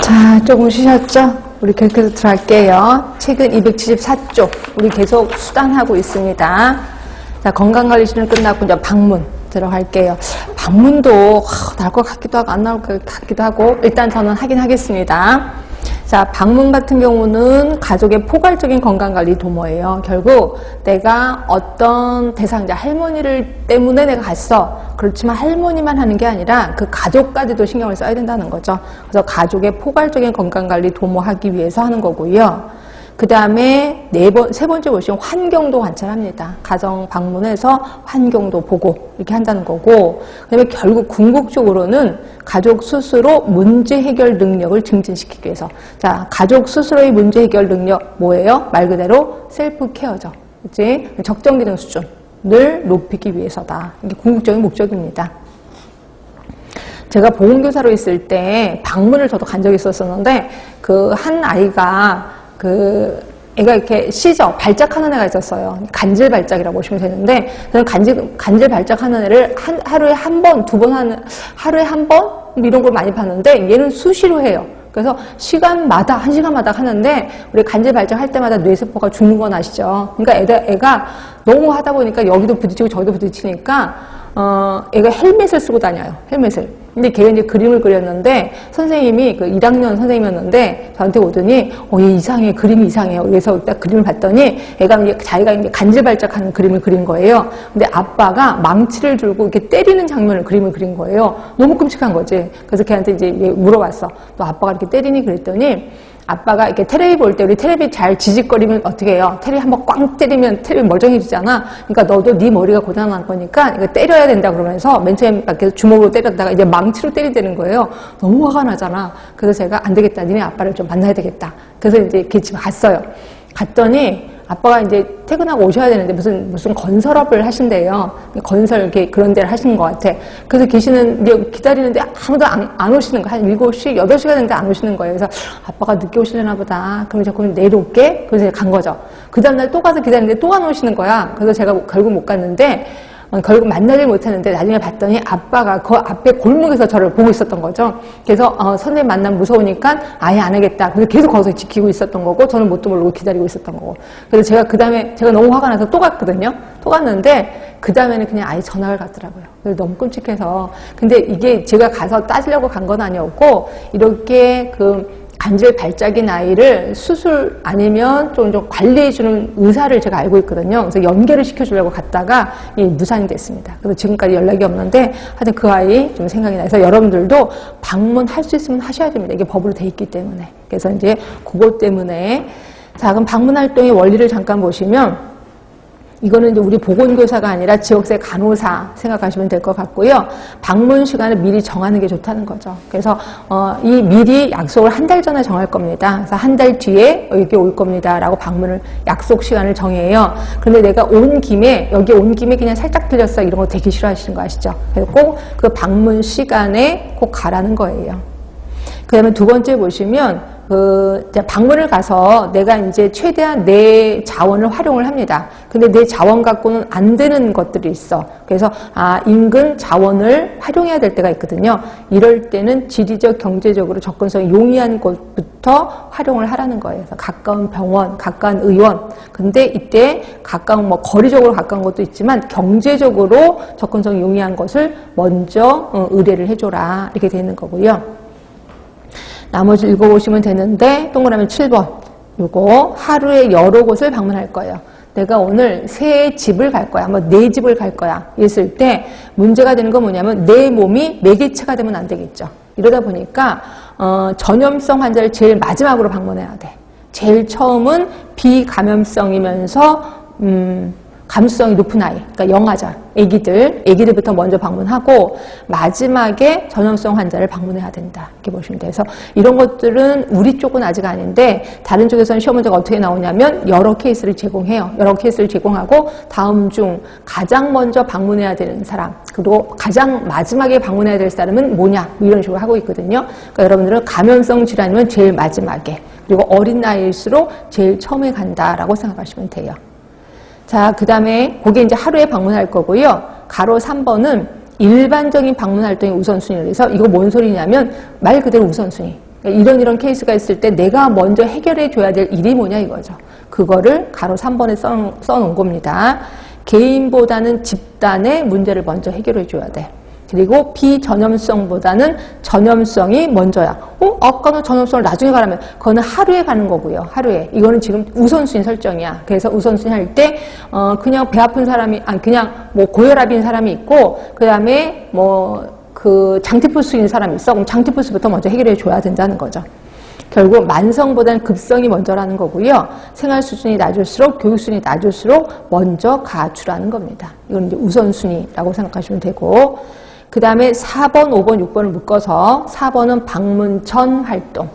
자, 조금 쉬셨죠? 우리 계속해서 들어갈게요. 책은 274쪽. 우리 계속 수단하고 있습니다. 자, 건강관리실은 끝났고 이제 방문 들어갈게요. 방문도 나올 것 같기도 하고 안 나올 것 같기도 하고 일단 저는 하긴 하겠습니다. 자, 방문 같은 경우는 가족의 포괄적인 건강관리 도모예요. 결국 내가 어떤 대상자, 할머니를 때문에 내가 갔어. 그렇지만 할머니만 하는 게 아니라 그 가족까지도 신경을 써야 된다는 거죠. 그래서 가족의 포괄적인 건강관리 도모하기 위해서 하는 거고요. 그 다음에 세 번째 보시면 환경도 관찰합니다. 가정 방문해서 환경도 보고 이렇게 한다는 거고, 그 다음에 결국 궁극적으로는 가족 스스로 문제 해결 능력을 증진시키기 위해서. 자, 가족 스스로의 문제 해결 능력 뭐예요? 말 그대로 셀프 케어죠. 그치? 적정 기능 수준을 높이기 위해서다. 이게 궁극적인 목적입니다. 제가 보건교사로 있을 때 방문을 저도 간 적이 있었는데, 그 한 아이가 애가 이렇게 발작하는 애가 있었어요. 간질 발작이라고 보시면 되는데, 저는 간질 발작하는 애를 하루에 한 번, 하루에 한 번? 이런 걸 많이 봤는데, 얘는 수시로 해요. 그래서 한 시간마다 하는데, 우리 간질 발작할 때마다 뇌세포가 죽는 건 아시죠? 그러니까 애가 너무 하다 보니까 여기도 부딪히고 저기도 부딪히니까, 애가 헬멧을 쓰고 다녀요. 헬멧을. 근데 걔가 이제 그림을 그렸는데, 선생님이 1학년 선생님이었는데, 저한테 오더니, 얘 이상해. 그림이 이상해요. 그래서 딱 그림을 봤더니, 자기가 이제 간질발작하는 그림을 그린 거예요. 근데 아빠가 망치를 들고 이렇게 때리는 장면을 그림을 그린 거예요. 너무 끔찍한 거지. 그래서 걔한테 이제 물어봤어. 너 아빠가 이렇게 때리니? 그랬더니, 아빠가 이렇게 테레비 볼 때 우리 테레비 잘 지직거리면 어떻게 해요? 테레비 한번 꽝 때리면 테레비 멀쩡해지잖아. 그러니까 너도 네 머리가 고장난 거니까 이거 때려야 된다 그러면서 맨 처음에 계속 주먹으로 때렸다가 이제 망치로 때리는 거예요. 너무 화가 나잖아. 그래서 제가 안 되겠다. 니네 아빠를 좀 만나야 되겠다. 그래서 이제 걔 집에 갔어요. 갔더니 아빠가 이제 퇴근하고 오셔야 되는데 무슨 건설업을 하신대요. 건설 이렇게 그런 데를 하시는 것 같아. 그래서 기다리는데 아무도 안 오시는 거야. 한 7시, 8시가 됐는데 안 오시는 거예요. 그래서 아빠가 늦게 오시려나 보다. 그럼 자꾸 내일 올게. 그래서 간 거죠. 그 다음날 또 가서 기다리는데 또 안 오시는 거야. 그래서 제가 결국 못 갔는데, 결국 만나질 못했는데 나중에 봤더니 아빠가 그 앞에 골목에서 저를 보고 있었던 거죠. 그래서 선생님 만나면 무서우니까 아예 안 하겠다. 그래서 계속 거기서 지키고 있었던 거고, 저는 뭣도 모르고 기다리고 있었던 거고. 그래서 제가 그 다음에 제가 너무 화가 나서 또 갔거든요. 또 갔는데 그 다음에는 그냥 아예 전학을 갔더라고요. 그래서 너무 끔찍해서. 근데 이게 제가 가서 따지려고 간 건 아니었고, 이렇게 간질 발작인 아이를 수술 아니면 좀 관리해주는 의사를 제가 알고 있거든요. 그래서 연계를 시켜주려고 갔다가 무산이 됐습니다. 그래서 지금까지 연락이 없는데, 하여튼 그 아이 좀 생각이 나서 여러분들도 방문할 수 있으면 하셔야 됩니다. 이게 법으로 돼 있기 때문에. 그래서 이제 그것 때문에. 자, 그럼 방문 활동의 원리를 잠깐 보시면, 이거는 이제 우리 보건교사가 아니라 지역사회 간호사 생각하시면 될 것 같고요. 방문 시간을 미리 정하는 게 좋다는 거죠. 그래서 이 미리 약속을 한 달 전에 정할 겁니다. 그래서 한 달 뒤에 여기 올 겁니다라고 방문을 약속 시간을 정해요. 그런데 내가 여기 온 김에 그냥 살짝 들렸어, 이런 거 되게 싫어하시는 거 아시죠? 그래서 꼭 그 방문 시간에 꼭 가라는 거예요. 그 다음에 두 번째 보시면, 방문을 가서 내가 이제 최대한 내 자원을 활용을 합니다. 근데 내 자원 갖고는 안 되는 것들이 있어. 그래서, 인근 자원을 활용해야 될 때가 있거든요. 이럴 때는 지리적, 경제적으로 접근성이 용이한 곳부터 활용을 하라는 거예요. 그래서 가까운 병원, 가까운 의원. 근데 이때 거리적으로 가까운 것도 있지만 경제적으로 접근성이 용이한 것을 먼저 의뢰를 해줘라. 이렇게 되는 거고요. 나머지 읽어보시면 되는데, 동그라미 7번. 요거 하루에 여러 곳을 방문할 거예요. 내가 오늘 새 집을 갈 거야. 내 집을 갈 거야. 이랬을 때 문제가 되는 건 뭐냐면 내 몸이 매개체가 되면 안 되겠죠. 이러다 보니까 전염성 환자를 제일 마지막으로 방문해야 돼. 제일 처음은 비감염성이면서 감수성이 높은 아이, 그러니까 영아자, 애기들부터 먼저 방문하고 마지막에 전염성 환자를 방문해야 된다. 이렇게 보시면 돼요. 그래서 이런 것들은 우리 쪽은 아직 아닌데 다른 쪽에서는 시험 문제가 어떻게 나오냐면 여러 케이스를 제공해요. 여러 케이스를 제공하고 다음 중 가장 먼저 방문해야 되는 사람, 그리고 가장 마지막에 방문해야 될 사람은 뭐냐, 이런 식으로 하고 있거든요. 그러니까 여러분들은 감염성 질환이면 제일 마지막에, 그리고 어린 나이일수록 제일 처음에 간다라고 생각하시면 돼요. 자, 그 다음에 그게 이제 하루에 방문할 거고요. 가로 3번은 일반적인 방문 활동의 우선순위를 해서, 이거 뭔 소리냐면 말 그대로 우선순위. 이런 케이스가 있을 때 내가 먼저 해결해 줘야 될 일이 뭐냐 이거죠. 그거를 가로 3번에 써놓은 겁니다. 개인보다는 집단의 문제를 먼저 해결해 줘야 돼. 그리고 비전염성보다는 전염성이 먼저야. 아까는 전염성을 나중에 가라면 그거는 하루에 가는 거고요. 하루에. 이거는 지금 우선순위 설정이야. 그래서 우선순위 할 때 그냥 배 아픈 사람이 그냥 뭐 고혈압인 사람이 있고 그다음에 그 장티푸스인 사람이 있어. 그럼 장티푸스부터 먼저 해결해 줘야 된다는 거죠. 결국 만성보다는 급성이 먼저라는 거고요. 생활 수준이 낮을수록 교육 수준이 낮을수록 먼저 가주라는 겁니다. 이건 이제 우선순위라고 생각하시면 되고 그 다음에 4번, 5번, 6번을 묶어서 4번은 방문 전 활동,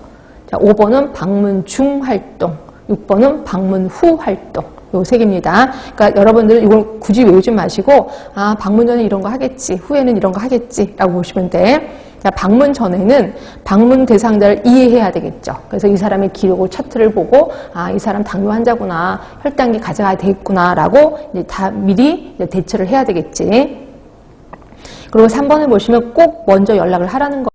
자, 5번은 방문 중 활동, 6번은 방문 후 활동. 요 세 개입니다. 그러니까 여러분들은 이걸 굳이 외우지 마시고 방문 전에 이런 거 하겠지, 후에는 이런 거 하겠지 라고 보시면 돼. 자, 방문 전에는 방문 대상자를 이해해야 되겠죠. 그래서 이 사람의 기록을 차트를 보고 이 사람 당뇨 환자구나, 혈당이 가져가야 되겠구나 라고 이제 다 미리 이제 대처를 해야 되겠지. 그리고 3번을 보시면 꼭 먼저 연락을 하라는 거.